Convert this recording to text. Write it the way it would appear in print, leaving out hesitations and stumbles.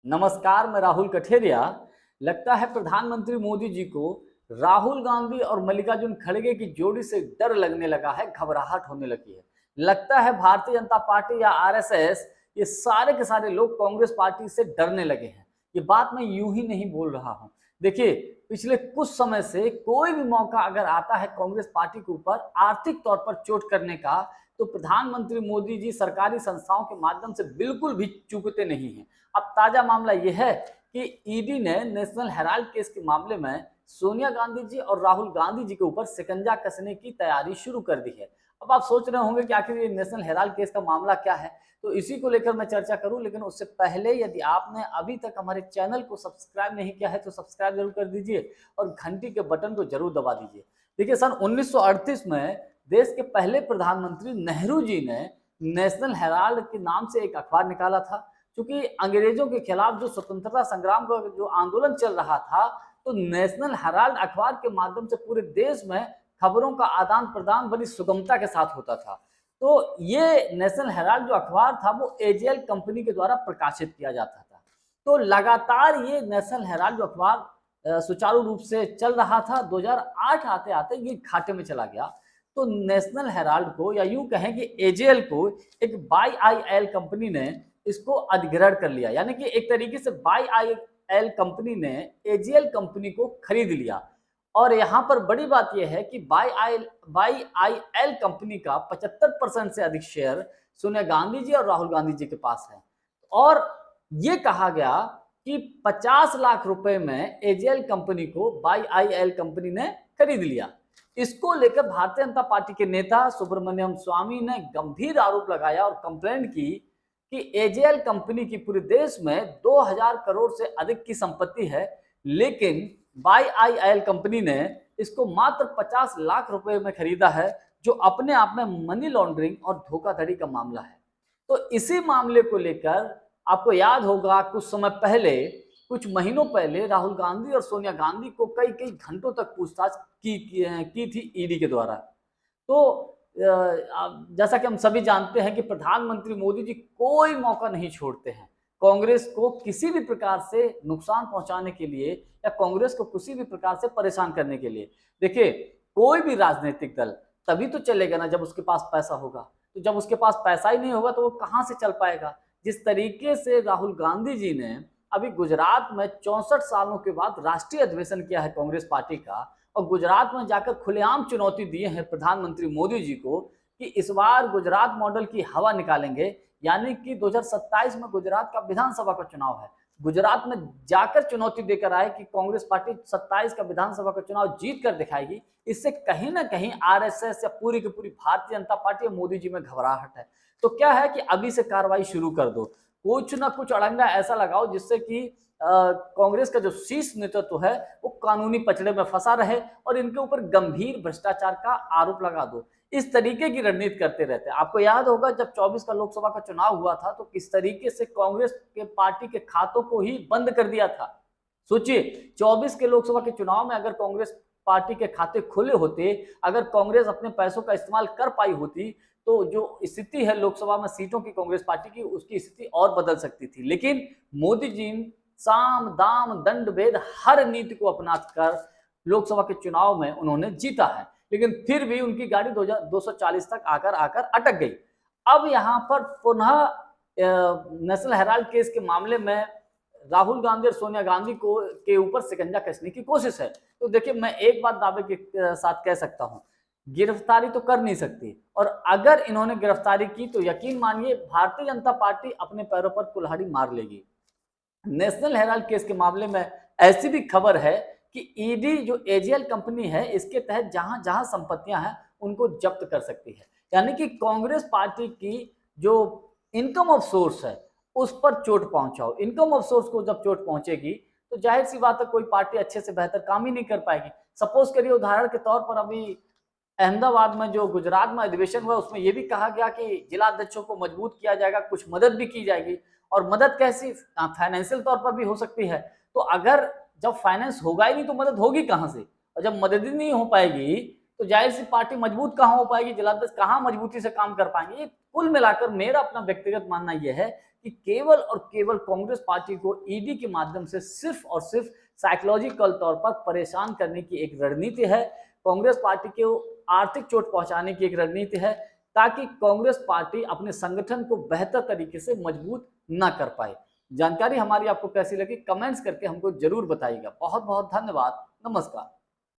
नमस्कार, मैं राहुल कठेरिया। लगता है प्रधानमंत्री मोदी जी को राहुल गांधी और मल्लिकार्जुन खड़गे की जोड़ी से डर लगने लगा है, घबराहट होने लगी है। लगता है भारतीय जनता पार्टी या आरएसएस ये सारे के सारे लोग कांग्रेस पार्टी से डरने लगे हैं। ये बात मैं यूं ही नहीं बोल रहा हूं। देखिए, पिछले कुछ समय से कोई भी मौका अगर आता है कांग्रेस पार्टी के ऊपर आर्थिक तौर पर चोट करने का, तो प्रधानमंत्री मोदी जी सरकारी संस्थाओं के माध्यम से बिल्कुल भी चूकते नहीं हैं। अब ताजा मामला यह है कि ईडी ने नेशनल हेराल्ड केस के मामले में सोनिया गांधी जी और राहुल गांधी जी के ऊपर शिकंजा कसने की तैयारी शुरू कर दी है। अब आप सोच रहे होंगे कि आखिर ये नेशनल हेराल्ड केस का मामला क्या है, तो इसी को लेकर मैं चर्चा करूं। लेकिन उससे पहले यदि आपने अभी तक हमारे चैनल को सब्सक्राइब नहीं किया है तो सब्सक्राइब जरूर कर दीजिए और घंटी के बटन को जरूर दबा दीजिए। देखिए, सन 1938 में देश के पहले प्रधानमंत्री नेहरू जी ने नेशनल हेराल्ड के नाम से एक अखबार निकाला था। क्योंकि अंग्रेजों के खिलाफ जो स्वतंत्रता संग्राम का जो आंदोलन चल रहा था, तो नेशनल हेराल्ड अखबार के माध्यम से पूरे देश में खबरों का आदान प्रदान बड़ी सुगमता के साथ होता था। तो ये नेशनल हेराल्ड जो अखबार था वो एजेएल कंपनी के द्वारा प्रकाशित किया जाता था। तो लगातार ये नेशनल हेराल्ड जो अखबार सुचारू रूप से चल रहा था, 2008 आते आते ये घाटे में चला गया। तो नेशनल हेराल्ड को, या यूं कहें कि एजेएल को, एक बाई आई एल कंपनी ने इसको अधिग्रहण कर लिया। यानी कि एक तरीके से बाई आई एल कंपनी ने एजेएल कंपनी को खरीद लिया। और यहाँ पर बड़ी बात यह है कि बाई आई एल कंपनी का 75% से अधिक शेयर सोनिया गांधी जी और राहुल गांधी जी के पास है। और ये कहा गया कि 50 लाख रुपए में एजेएल कंपनी को बाई आई एल कंपनी ने खरीद लिया। इसको लेकर भारतीय जनता पार्टी के नेता सुब्रमण्यम स्वामी ने गंभीर आरोप लगाया और कंप्लेंट की कि एजेएल कंपनी की पूरे देश में 2000 करोड़ से अधिक की संपत्ति है, लेकिन बाई आई एल कंपनी ने इसको मात्र 50 लाख रुपए में खरीदा है, जो अपने आप में मनी लॉन्ड्रिंग और धोखाधड़ी का मामला है। तो इसी मामले को लेकर आपको याद होगा, कुछ समय पहले, कुछ महीनों पहले राहुल गांधी और सोनिया गांधी को कई कई घंटों तक पूछताछ की थी ईडी के द्वारा। तो जैसा कि हम सभी जानते हैं कि प्रधानमंत्री मोदी जी कोई मौका नहीं छोड़ते हैं कांग्रेस को किसी भी प्रकार से नुकसान पहुंचाने के लिए या कांग्रेस को किसी भी प्रकार से परेशान करने के लिए। देखिए, कोई भी राजनीतिक दल तभी तो चलेगा ना जब उसके पास पैसा होगा। तो जब उसके पास पैसा ही नहीं होगा तो वो कहां से चल पाएगा। जिस तरीके से राहुल गांधी जी ने अभी गुजरात में 64 सालों के बाद राष्ट्रीय अधिवेशन किया है कांग्रेस पार्टी का, और गुजरात में जाकर खुलेआम चुनौती दिए हैं प्रधानमंत्री मोदी जी को कि इस बार गुजरात मॉडल की हवा निकालेंगे। यानी कि 2027 में गुजरात का विधानसभा का चुनाव है। गुजरात में जाकर चुनौती देकर आए कि कांग्रेस पार्टी 27 का विधानसभा का चुनाव जीत कर दिखाएगी। इससे कहीं ना कहीं आरएसएस या पूरी की पूरी भारतीय जनता पार्टी या मोदी जी में घबराहट है। तो क्या है कि अभी से कार्रवाई शुरू कर दो, कुछ ना कुछ अड़ंगा ऐसा लगाओ जिससे कि कांग्रेस का जो शीर्ष नेतृत्व है वो कानूनी पचड़े में फंसा रहे और इनके ऊपर गंभीर भ्रष्टाचार का आरोप लगा दो। इस तरीके की रणनीति करते रहते हैं। आपको याद होगा जब 24 का लोकसभा का चुनाव हुआ था तो किस तरीके से कांग्रेस के पार्टी के खातों को ही बंद कर दिया था। सोचिए, 24 के लोकसभा के चुनाव में अगर कांग्रेस पार्टी के खाते खुले होते, अगर कांग्रेस अपने पैसों का इस्तेमाल कर पाई होती, तो जो स्थिति है लोकसभा में सीटों की कांग्रेस पार्टी की, उसकी स्थिति और बदल सकती थी। लेकिन मोदी जी साम दाम दंड भेद हर नीति को अपनाकर लोकसभा के चुनाव में उन्होंने जीता है, लेकिन फिर भी उनकी गाड़ी 240 तक आकर अटक गई। अब यहां पर पुनः नेशनल हेराल्ड केस के मामले में राहुल गांधी और सोनिया गांधी को के ऊपर शिकंजा कसने की कोशिश है। तो देखिए, मैं एक बात दावे के साथ कह सकता हूं, गिरफ्तारी तो कर नहीं सकती, और अगर इन्होंने गिरफ्तारी की तो यकीन मानिए भारतीय जनता पार्टी अपने पैरों पर कुल्हाड़ी मार लेगी। नेशनल हेराल्ड केस के मामले में ऐसी भी खबर है कि ईडी जो एजेएल कंपनी है इसके तहत जहां जहां संपत्तियां हैं उनको जब्त कर सकती है। यानी कि कांग्रेस पार्टी की जो इनकम ऑफ सोर्स है उस पर चोट पहुंचाओ। इनकम ऑफ सोर्स को जब चोट पहुंचेगी तो जाहिर सी बात है कोई पार्टी अच्छे से बेहतर काम ही नहीं कर पाएगी। सपोज करिए, उदाहरण के तौर पर अभी अहमदाबाद में जो गुजरात में अधिवेशन हुआ उसमें यह भी कहा गया कि जिला अध्यक्षों को मजबूत किया जाएगा, कुछ मदद भी की जाएगी। और मदद कैसी, फाइनेंशियल तौर पर भी हो सकती है। तो अगर जब फाइनेंस होगा ही नहीं तो मदद होगी कहां से, और जब मदद ही नहीं हो पाएगी तो जाहिर सी पार्टी मजबूत कहां हो पाएगी, जिलाध्यक्ष कहां मजबूती से काम कर पाएंगे। कुल मिलाकर मेरा अपना व्यक्तिगत मानना यह है कि केवल और केवल कांग्रेस पार्टी को ईडी के माध्यम से सिर्फ और सिर्फ साइकोलॉजिकल तौर पर परेशान करने की एक रणनीति है, कांग्रेस पार्टी को आर्थिक चोट पहुंचाने की एक रणनीति है, ताकि कांग्रेस पार्टी अपने संगठन को बेहतर तरीके से मजबूत ना कर पाए। जानकारी हमारी आपको कैसी लगी कमेंट्स करके हमको जरूर बताइएगा। बहुत बहुत धन्यवाद। नमस्कार।